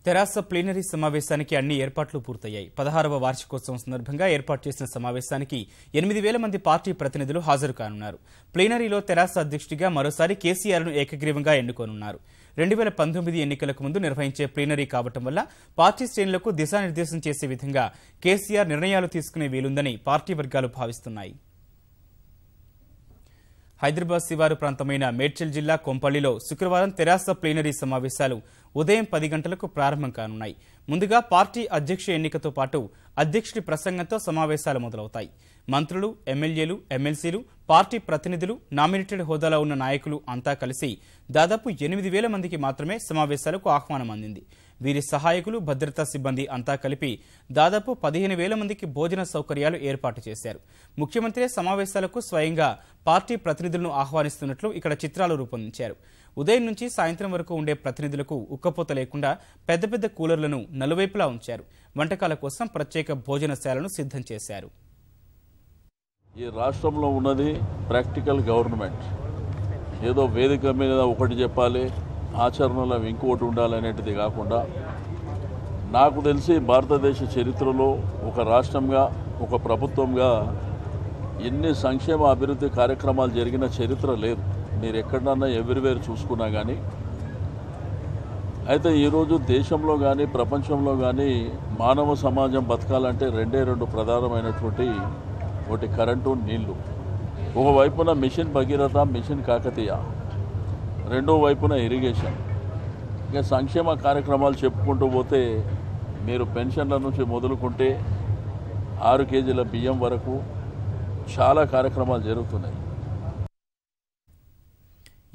తెరాస plenary సమావేశానికి అన్ని ఏర్పాట్లు పూర్తయ్యాయి. 16వ వార్షికోత్సవం సందర్భంగా ఏర్పాటు చేసిన సమావేశానికి 8,000 మంది పార్టీ ప్రతినిధులు హాజరు కానున్నారు. ప్లీనరీలో తెరాస అధ్యక్షుడిగా మరోసారి కేసీఆర్ను ఏకగ్రీవంగా ఎన్నుకోనున్నారు. 2019 ఎన్నికలకు ముందు నిర్వహించే ప్లీనరీ కావటం వల్ల పార్టీ శ్రేణులకు దిశానిర్దేశం చేసే విధంగా కేసీఆర్ నిర్ణయాలు తీసుకునే వీలుందని పార్టీ వర్గాలు భావిస్తున్నాయి. హైదరాబాద్ శివారు ప్రాంతమైన మేడ్చల్ జిల్లా కొంపల్లిలో శుక్రవారం తెరాస ప్లీనరీ సమావేశాలు ఉదయం 10 గంటలకు ప్రారంభం కానున్నాయి. ముందుగా పార్టీ అధ్యక్ష ఎన్నికతో పాటు అధ్యక్షుడి ప్రసంగంతో సమావేశాలు మొదలవుతాయి. మంత్రులు, ఎమ్మెల్యేలు, ఎమ్మెల్సీలు, పార్టీ ప్రతినిధులు, నామినేటెడ్ హోదాలో ఉన్న నాయకులు అంతా కలిసి దాదాపు 8,000 మందికి మాత్రమే సమావేశాలకు ఆహ్వానం అందింది. వీరి సహాయకులు, భద్రతా సిబ్బంది అంతా కలిపి దాదాపు 15,000 మందికి భోజన సౌకర్యాలు ఏర్పాటు చేశారు. ముఖ్యమంత్రి సమావేశాలకు స్వయంగా పార్టీ ప్రతినిధులను ఆహ్వానిస్తున్నట్లు ఇక్కడ చిత్రాలు రూపొందించారు. ఉదయం నుంచి సాయంత్రం వరకు ఉండే ప్రతినిధులకు ఉక్కపోత లేకుండా పెద్ద పెద్ద కూలర్లను నలువైపులా ఉంచారు. వంటకాల కోసం ప్రత్యేక భోజనశాలను సిద్ధం చేశారు. ఈ రాష్ట్రంలో ఉన్నది ప్రాక్టికల్ గవర్నమెంట్. ఏదో వేదిక మీద ఒకటి చెప్పాలి, ఆచరణలో ఇంకోటి ఉండాలనేటిది కాకుండా, నాకు తెలిసి భారతదేశ చరిత్రలో ఒక రాష్ట్రంగా, ఒక ప్రభుత్వంగా ఎన్ని సంక్షేమ అభివృద్ధి కార్యక్రమాలు జరిగిన చరిత్ర లేదు. మీరు ఎక్కడన్నా ఎవ్రీవేర్ చూసుకున్నా కానీ. అయితే ఈరోజు దేశంలో కానీ ప్రపంచంలో కానీ మానవ సమాజం బతకాలంటే రెండు ప్రధానమైనటువంటి ఒకటి కరెంటు, నీళ్లు. ఒకవైపున మిషన్ భగీరథ, మిషన్ కాకతీయ, రెండో వైపున ఇరిగేషన్. ఇంకా సంక్షేమ కార్యక్రమాలు చెప్పుకుంటూ పోతే మీరు పెన్షన్ల నుంచి మొదలుకుంటే 6 కేజీల బియ్యం వరకు చాలా కార్యక్రమాలు జరుగుతున్నాయి.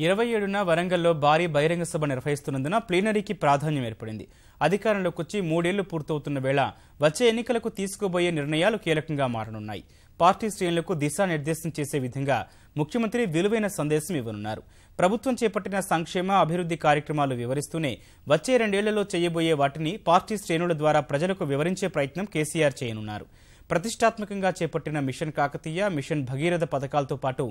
27న వరంగల్లో భారీ బహిరంగ సభ నిర్వహిస్తున్నందున ప్లీనరీకి ప్రాధాన్యం ఏర్పడింది. అధికారంలోకి వచ్చి 3 ఏళ్లు పూర్తవుతున్న వేళ వచ్చే ఎన్నికలకు తీసుకోబోయే నిర్ణయాలు కీలకంగా మారనున్నాయి. పార్టీ శ్రేణులకు దిశానిర్దేశం చేసే విధంగా ముఖ్యమంత్రి విలువైన సందేశం ఇవ్వనున్నారు. ప్రభుత్వం చేపట్టిన సంక్షేమ, అభివృద్ధి కార్యక్రమాలు వివరిస్తూనే వచ్చే 2 ఏళ్లలో చేయబోయే వాటిని పార్టీ శ్రేణుల ద్వారా ప్రజలకు వివరించే ప్రయత్నం కేసీఆర్ చేయనున్నారు. ప్రతిష్టాత్మకంగా చేపట్టిన మిషన్ కాకతీయ, మిషన్ భగీరథ పథకాలతో పాటు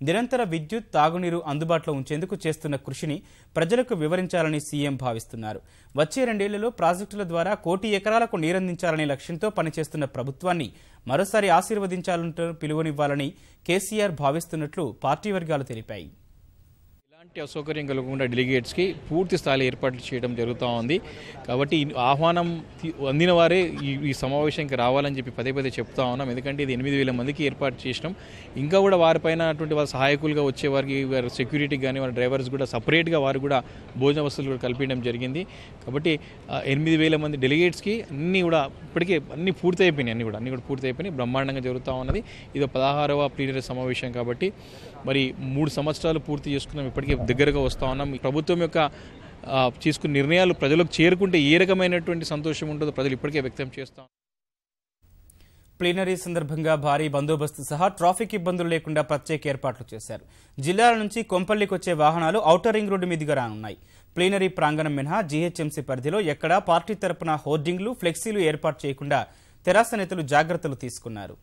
నిరంతర విద్యుత్, తాగునీరు అందుబాటులో ఉంచేందుకు చేస్తున్న కృషిని ప్రజలకు వివరించాలని సీఎం భావిస్తున్నారు. వచ్చే 2 ఏళ్లలో ప్రాజెక్టుల ద్వారా 1 కోటి ఎకరాలకు నీరందించాలనే లక్ష్యంతో పనిచేస్తున్న ప్రభుత్వాన్ని మరోసారి ఆశీర్వదించాలంటూ పిలువనివ్వాలని కేసీఆర్ భావిస్తున్నట్లు పార్టీ వర్గాలు తెలిపాయి. ఎలాంటి అసౌకర్యం కలగకుండా డెలిగేట్స్కి పూర్తి స్థాయిలో ఏర్పాట్లు చేయడం జరుగుతూ ఉంది. కాబట్టి ఆహ్వానం అందిన వారే ఈ సమావేశానికి రావాలని చెప్పి పదే చెప్తా ఉన్నాం. ఎందుకంటే ఇది 8,000 మందికి ఏర్పాటు చేసినాం. ఇంకా కూడా వారిపైన అటువంటి వారి సహాయకులుగా వచ్చే వారికి, వారి సెక్యూరిటీకి కానీ, వారి డ్రైవర్స్ కూడా సపరేట్గా వారు కూడా భోజన వసతులు కూడా కల్పించడం జరిగింది. కాబట్టి 8,000 మంది డెలిగేట్స్కి అన్నీ కూడా ఇప్పటికే అన్నీ పూర్తయిపోయినాయి. అన్నీ కూడా పూర్తయిపోయినాయి. బ్రహ్మాండంగా జరుగుతూ ఉన్నది. ఇది 16వ ప్లీనరీ సమావేశం కాబట్టి మరి 3 సంవత్సరాలు పూర్తి చేసుకున్నాం. ఇప్పటికే దగ్గరగా వస్తూ ఉన్నాం. ప్రభుత్వం యొక్క తీసుకున్న నిర్ణయాలు ప్రజలకు చేరుకుంటే ఏ రకమైనటువంటి సంతోషం ఉంటుందో ప్రజలు ఇప్పటికే వ్యక్తం చేస్తాం. ప్లీనరీ సందర్భంగా భారీ బందోబస్తు సహా ట్రాఫిక్ ఇబ్బందులు లేకుండా ప్రత్యేక ఏర్పాట్లు చేశారు. జిల్లాల నుంచి కొంపల్లికి వచ్చే వాహనాలు ఔటర్ రింగ్ రోడ్డు మీదుగా రానున్నాయి. ప్లీనరీ ప్రాంగణం మినహా జీహెచ్ఎంసీ పరిధిలో ఎక్కడా పార్టీ తరపున హోర్డింగ్లు, ఫ్లెక్సీలు ఏర్పాటు చేయకుండా తెరాస నేతలు జాగ్రత్తలు తీసుకున్నారు.